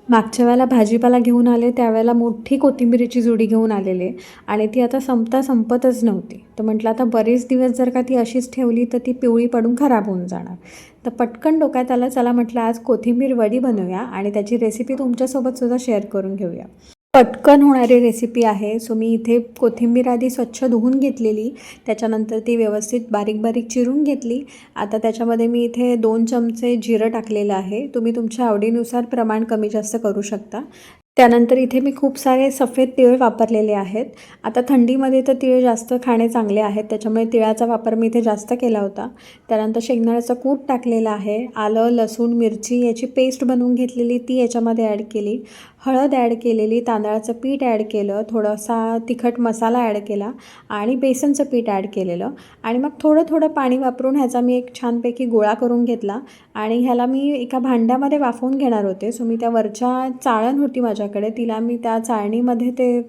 मागच्या वेळेला भाजीपाला घेऊन आले त्यावेळेला मोठी कोथिंबिरीची जुडी घेऊन आलेले आणि ती आता संपतच नव्हती. तर म्हटलं आता बरेच दिवस जर का ती अशीच ठेवली तर ती पिवळी पडून खराब होऊन जाणार. तर पटकन डोक्यात आलं, चला म्हटलं आज कोथिंबीर वडी बनवूया आणि त्याची रेसिपी तुमच्यासोबतसुद्धा शेअर करून घेऊया. पटकन होणारी रेसिपी आहे. सो मी इथे कोथिंबीर आधी स्वच्छ धुवून घेतलेली, त्याच्यानंतर ती व्यवस्थित बारीक बारीक चिरून घेतली. आता त्याच्यामध्ये मी इथे 2 चमचे जिरं टाकलेलं आहे. तुम्ही तुमच्या आवडीनुसार प्रमाण कमी जास्त करू शकता. त्यानंतर इथे मी खूप सारे सफेद तीळ वापरलेले आहेत. आता थंडीमध्ये तर तीळ जास्त खाणे चांगले आहेत, त्याच्यामुळे तिळाचा वापर मी इथे जास्त केला होता. त्यानंतर शेंगदाण्याचं कूट टाकलेलं आहे. आलं, लसूण, मिरची याची पेस्ट बनवून घेतलेली ती याच्यामध्ये ॲड केली. हळद ॲड केलेली, तांदळाचं पीठ ॲड केलं, थोडासा तिखट मसाला ॲड केला आणि बेसनचं पीठ ॲड केलेलं आणि मग थोडं थोडं पाणी वापरून ह्याचा मी एक छानपैकी गोळा करून घेतला आणि ह्याला मी एका भांड्यामध्ये वाफवून घेणार होते. सो मी त्या वरच्या चाळण होती माझ्याकडे, तिला मी त्या चाळणीमध्ये ते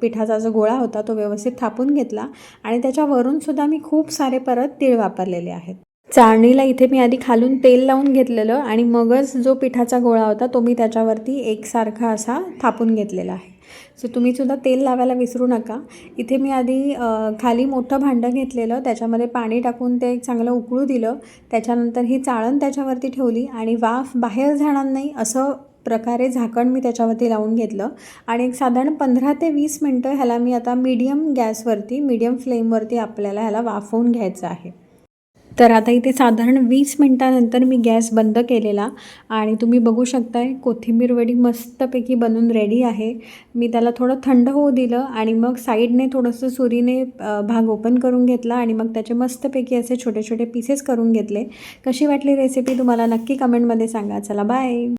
पिठाचा जो गोळा होता तो व्यवस्थित थापून घेतला आणि त्याच्यावरूनसुद्धा मी खूप सारे परत तीळ वापरलेले आहेत. चाळणीला इथे मी आधी खालून तेल लावून घेतलेलं आणि मगच जो पिठाचा गोळा होता तो मी त्याच्यावरती एकसारखा असा थापून घेतलेला आहे. सो तुम्हीसुद्धा तेल लावायला विसरू नका. इथे मी आधी खाली मोठं भांडं घेतलेलं, त्याच्यामध्ये पाणी टाकून ते चांगलं उकळू दिलं. त्याच्यानंतर ही चाळण त्याच्यावरती ठेवली आणि वाफ बाहेर जाणार नाही असं प्रकारे झाकण मी त्याच्यावरती लावून घेतलं आणि एक साधारण 15 ते 20 मिनटं ह्याला मी आता मीडियम गॅसवरती, मीडियम फ्लेमवरती आपल्याला ह्याला वाफवून घ्यायचं आहे. तर आता इथे साधारण 20 मिनटानंतर मी गॅस बंद केलेला आणि तुम्ही बघू शकताय कोथिंबीर वडी मस्तपैकी बनून रेडी आहे. मी त्याला थोडं थंड होऊ दिलं आणि मग साईडने थोडंसं सुरीने भाग ओपन करून घेतला आणि मग त्याचे मस्तपैकी असे छोटे छोटे पीसेस करून घेतले. कशी वाटली रेसिपी तुम्हाला नक्की कमेंटमध्ये सांगा. चला बाय.